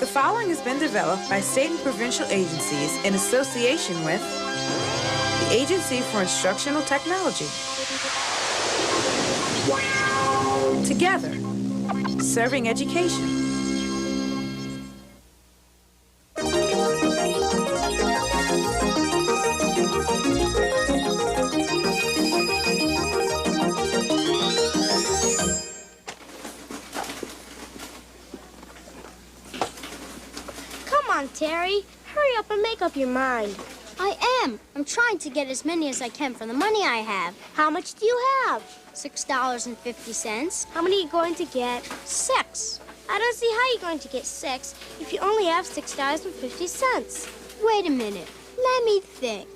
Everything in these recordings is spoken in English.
The following has been developed by state and provincial agencies in association with the Agency for Instructional Technology. Together, serving education. Terry, hurry up and make up your mind. I am. I'm trying to get as many as I can for the money I have. How much do you have? $6.50. How many are you going to get? 6. I don't see how you're going to get 6 if you only have $6.50. Wait a minute. Let me think.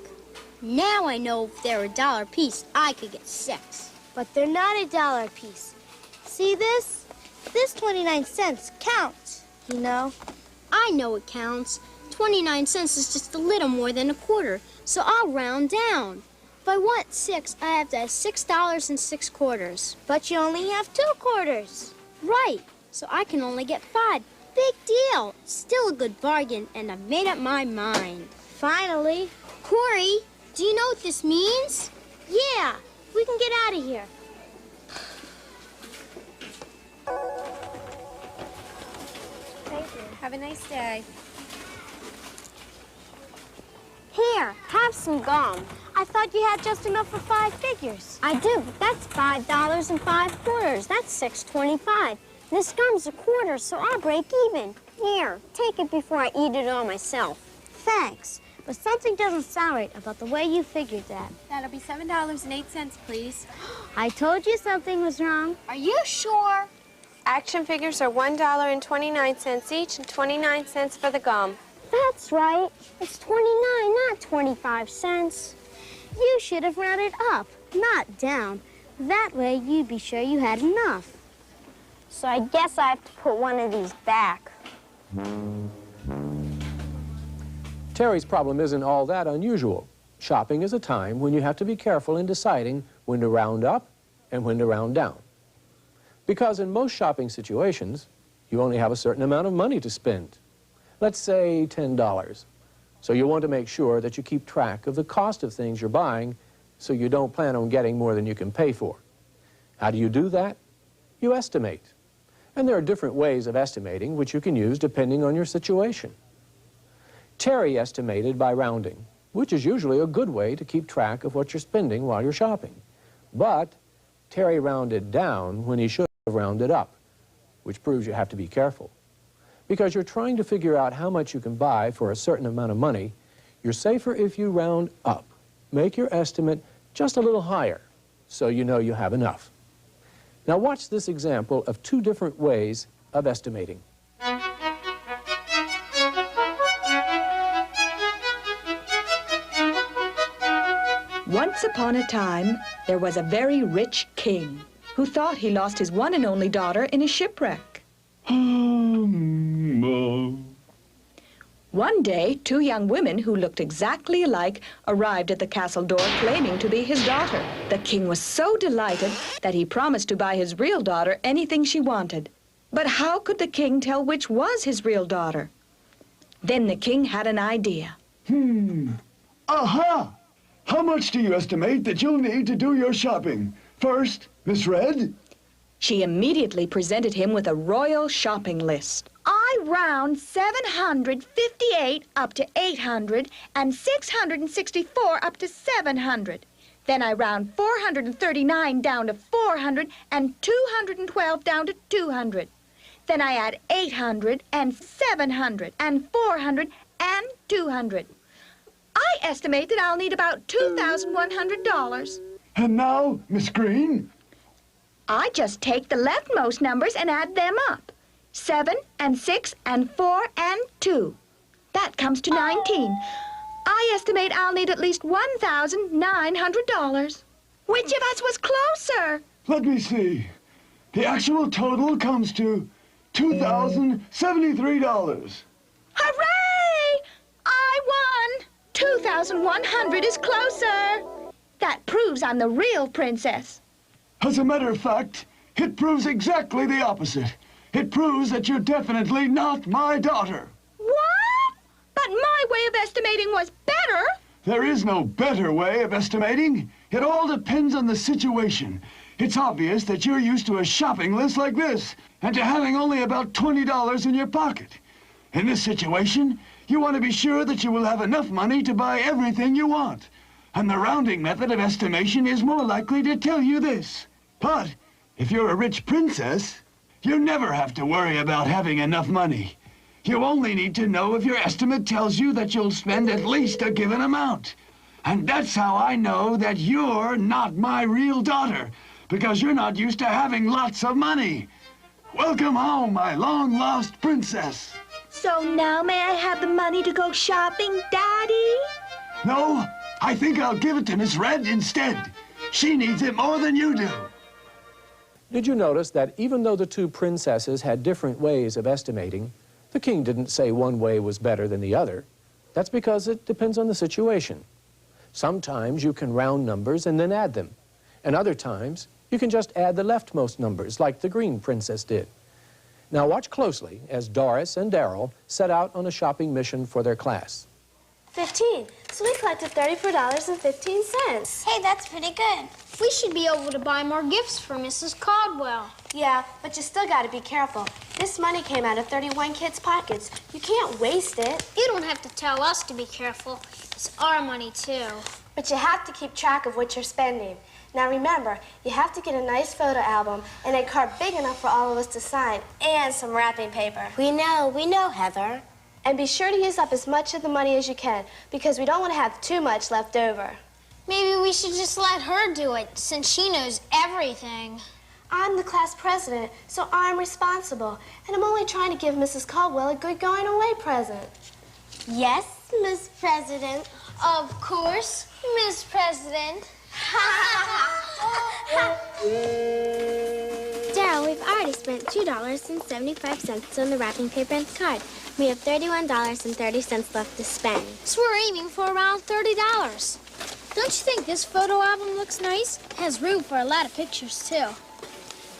Now I know if they're $1 a piece, I could get 6. But they're not $1 a piece. See this? This 29 cents counts, you know. I know it counts. 29 cents is just a little more than a quarter, so I'll round down. If I want 6, I have to have $6.06. But you only have 2 quarters. Right, so I can only get 5. Big deal. Still a good bargain, and I've made up my mind. Finally. Corey, do you know what this means? Yeah, we can get out of here. Have a nice day. Here, have some gum. I thought you had just enough for 5 figures. I do, but that's $5.05. That's $6.25. This gum's a quarter, so I'll break even. Here, take it before I eat it all myself. Thanks, but something doesn't sound right about the way you figured that. That'll be $7.08, please. I told you something was wrong. Are you sure? Action figures are $1.29 each and 29 cents for the gum. That's right. It's 29, not 25 cents. You should have rounded up, not down. That way you'd be sure you had enough. So I guess I have to put one of these back. Terry's problem isn't all that unusual. Shopping is a time when you have to be careful in deciding when to round up and when to round down. Because in most shopping situations, you only have a certain amount of money to spend. Let's say $10. So you want to make sure that you keep track of the cost of things you're buying so you don't plan on getting more than you can pay for. How do you do that? You estimate. And there are different ways of estimating which you can use depending on your situation. Terry estimated by rounding, which is usually a good way to keep track of what you're spending while you're shopping. But Terry rounded down when he should have rounded up, which proves you have to be careful. Because you're trying to figure out how much you can buy for a certain amount of money, you're safer if you round up. Make your estimate just a little higher so you know you have enough. Now watch this example of 2 different ways of estimating. Once upon a time, there was a very rich king who thought he lost his one and only daughter in a shipwreck. One day, 2 young women who looked exactly alike arrived at the castle door claiming to be his daughter. The king was so delighted that he promised to buy his real daughter anything she wanted. But how could the king tell which was his real daughter? Then the king had an idea. Aha! How much do you estimate that you'll need to do your shopping? First, Miss Red? She immediately presented him with a royal shopping list. I round 758 up to 800 and 664 up to 700. Then I round 439 down to 400 and 212 down to 200. Then I add 800 and 700 and 400 and 200. I estimate that I'll need about $2,100. And now, Miss Green? I just take the leftmost numbers and add them up. 7 and 6 and 4 and 2. That comes to 19. I estimate I'll need at least $1,900. Which of us was closer? Let me see. The actual total comes to $2,073. Hooray! I won! 2,100 is closer. That proves I'm the real princess. As a matter of fact, it proves exactly the opposite. It proves that you're definitely not my daughter. What? But my way of estimating was better. There is no better way of estimating. It all depends on the situation. It's obvious that you're used to a shopping list like this, and to having only about $20 in your pocket. In this situation, you want to be sure that you will have enough money to buy everything you want. And the rounding method of estimation is more likely to tell you this. But if you're a rich princess, you never have to worry about having enough money. You only need to know if your estimate tells you that you'll spend at least a given amount. And that's how I know that you're not my real daughter, because you're not used to having lots of money. Welcome home, my long-lost princess. So now may I have the money to go shopping, Daddy? No, I think I'll give it to Miss Red instead. She needs it more than you do. Did you notice that even though the two princesses had different ways of estimating, the king didn't say one way was better than the other? That's because it depends on the situation. Sometimes you can round numbers and then add them. And other times, you can just add the leftmost numbers, like the green princess did. Now watch closely as Doris and Daryl set out on a shopping mission for their class. 15. So we collected $34.15. Hey, that's pretty good. We should be able to buy more gifts for Mrs. Caldwell. Yeah, but you still got to be careful. This money came out of 31 kids' pockets. You can't waste it. You don't have to tell us to be careful. It's our money, too. But you have to keep track of what you're spending. Now remember, you have to get a nice photo album and a card big enough for all of us to sign, and some wrapping paper. We know, Heather. And be sure to use up as much of the money as you can, because we don't want to have too much left over. Maybe we should just let her do it, since she knows everything. I'm the class president, so I'm responsible. And I'm only trying to give Mrs. Caldwell a good going-away present. Yes, Miss President. Of course, Miss President. Daryl, we've already spent $2.75 on the wrapping paper and the card. We have $31.30 left to spend. So we're aiming for around $30. Don't you think this photo album looks nice? It has room for a lot of pictures, too.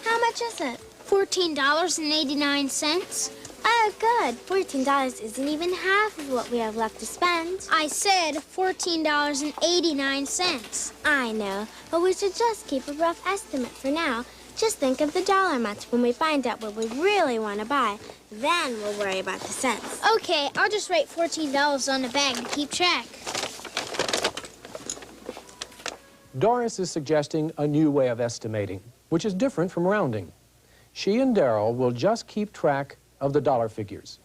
How much is it? $14.89. Oh, good. $14 isn't even half of what we have left to spend. I said $14.89. I know, but we should just keep a rough estimate for now. Just think of the dollar amounts when we find out what we really want to buy. Then we'll worry about the cents. Okay, I'll just write $14 on the bag to keep track. Doris is suggesting a new way of estimating, which is different from rounding. She and Daryl will just keep track of the dollar figures.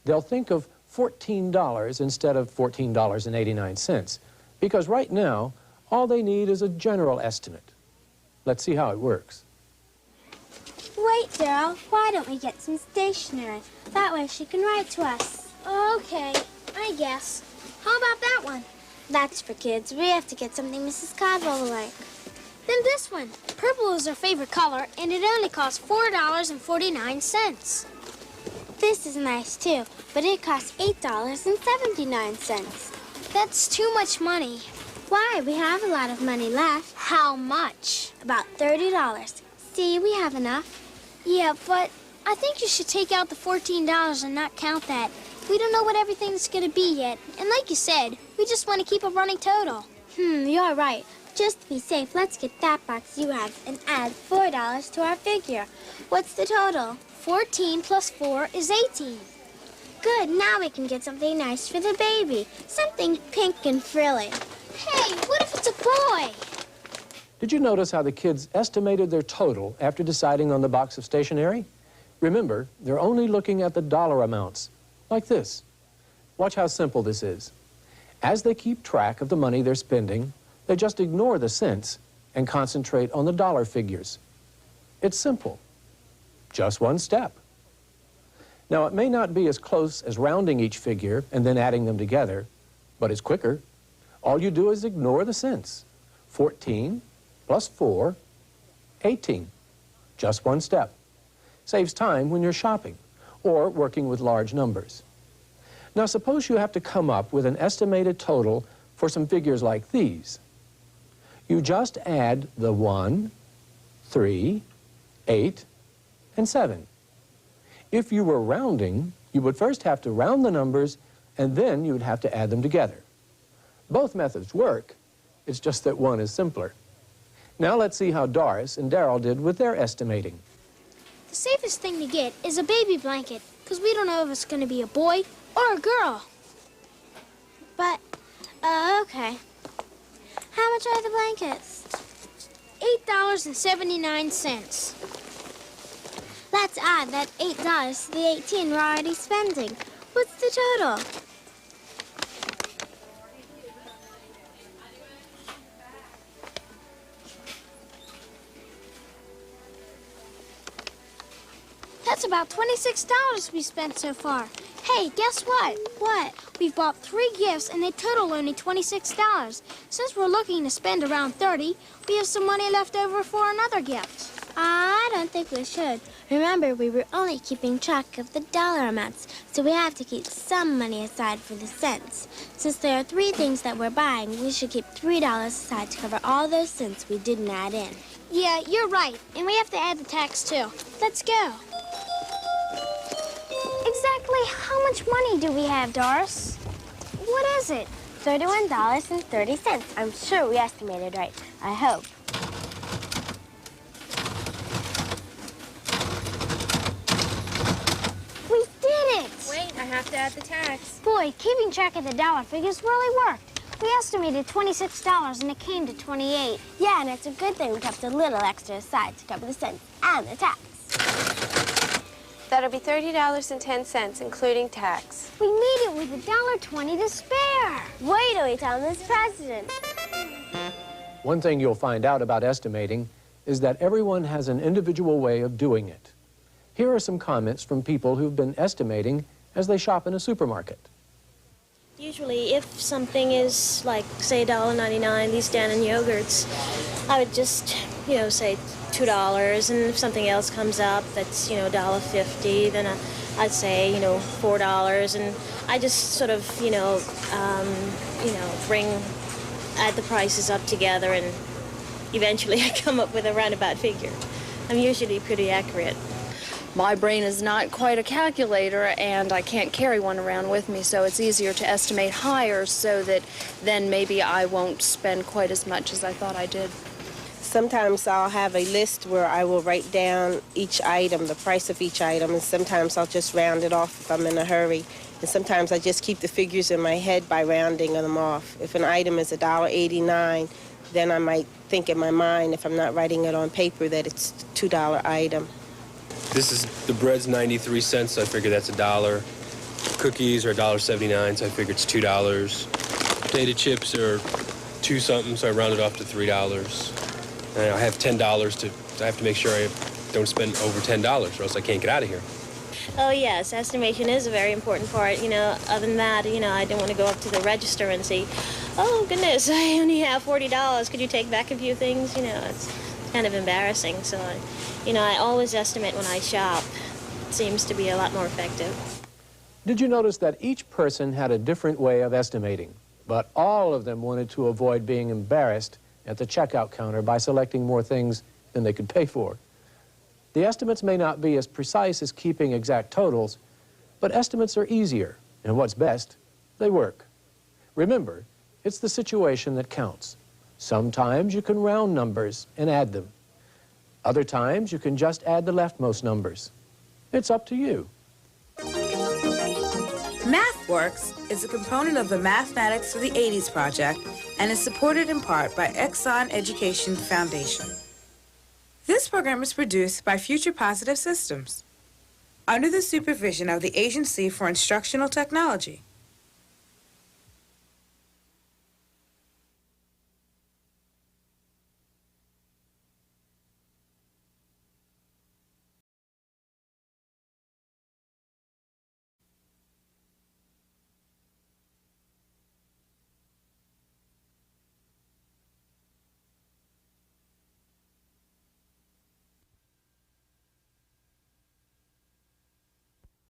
They'll think of $14 instead of $14.89, because right now, all they need is a general estimate. Let's see how it works. Wait, Daryl, why don't we get some stationery? That way she can write to us. Okay, I guess. How about that one? That's for kids. We have to get something Mrs. Caldwell will like. Then this one. Purple is her favorite color, and it only costs $4.49. This is nice, too, but it costs $8.79. That's too much money. Why? We have a lot of money left. How much? About $30. See, we have enough. Yeah, but I think you should take out the $14 and not count that. We don't know what everything's going to be yet. And like you said, we just want to keep a running total. You're right. Just to be safe, let's get that box you have and add $4 to our figure. What's the total? 14 plus 4 is 18. Good, now we can get something nice for the baby. Something pink and frilly. Hey, what if it's a boy? Did you notice how the kids estimated their total after deciding on the box of stationery? Remember, they're only looking at the dollar amounts, like this. Watch how simple this is. As they keep track of the money they're spending, they just ignore the cents and concentrate on the dollar figures. It's simple. Just one step. Now, it may not be as close as rounding each figure and then adding them together, but it's quicker. All you do is ignore the cents. 14 plus 4, 18. Just one step. Saves time when you're shopping or working with large numbers. Now, suppose you have to come up with an estimated total for some figures like these. You just add the 1, 3, 8, and 7. If you were rounding, you would first have to round the numbers, and then you would have to add them together. Both methods work, it's just that one is simpler. Now let's see how Doris and Daryl did with their estimating. The safest thing to get is a baby blanket, because we don't know if it's going to be a boy or a girl. But, okay. How much are the blankets? $8.79. Let's add that $8 to the $18 we're already spending. What's the total? That's about $26 we spent so far. Hey, guess what? What? We've bought 3 gifts and they total only $26. Since we're looking to spend around $30, we have some money left over for another gift. I don't think we should. Remember, we were only keeping track of the dollar amounts, so we have to keep some money aside for the cents. Since there are 3 things that we're buying, we should keep $3 aside to cover all those cents we didn't add in. Yeah, you're right. And we have to add the tax, too. Let's go. Exactly how much money do we have, Doris? What is it? $31.30. I'm sure we estimated right. I hope. We did it! Wait, I have to add the tax. Boy, keeping track of the dollar figures really worked. We estimated $26 and it came to $28. Yeah, and it's a good thing we kept a little extra aside to cover the cents and the tax. That'll be $30.10, including tax. We made it with $1.20 to spare. Wait till we tell Miss President. One thing you'll find out about estimating is that everyone has an individual way of doing it. Here are some comments from people who've been estimating as they shop in a supermarket. Usually, if something is like, say, $1.99, these Dannon yogurts, I would just, say $2, and if something else comes up that's, $1.50, then I'd say, $4, and I just sort of, add the prices up together, and eventually I come up with a roundabout figure. I'm usually pretty accurate. My brain is not quite a calculator, and I can't carry one around with me, so it's easier to estimate higher so that then maybe I won't spend quite as much as I thought I did. Sometimes I'll have a list where I will write down each item, the price of each item, and sometimes I'll just round it off if I'm in a hurry. And sometimes I just keep the figures in my head by rounding them off. If an item is $1.89, then I might think in my mind, if I'm not writing it on paper, that it's a $2 item. This is, the bread's 93 cents, so I figure that's $1. Cookies are $1.79, so I figure it's $2. Potato chips are 2 something, so I round it off to $3. And I have $10 I have to make sure I don't spend over $10 or else I can't get out of here. Oh, yes, estimation is a very important part. Other than that, I don't want to go up to the register and say, oh, goodness, I only have $40. Could you take back a few things? It's kind of embarrassing. So, I always estimate when I shop. It seems to be a lot more effective. Did you notice that each person had a different way of estimating, but all of them wanted to avoid being embarrassed at the checkout counter by selecting more things than they could pay for? The estimates may not be as precise as keeping exact totals, but estimates are easier, and what's best, they work. Remember, it's the situation that counts. Sometimes you can round numbers and add them. Other times you can just add the leftmost numbers. It's up to you. MathWorks is a component of the Mathematics for the 80s project and is supported in part by Exxon Education Foundation. This program is produced by Future Positive Systems under the supervision of the Agency for Instructional Technology.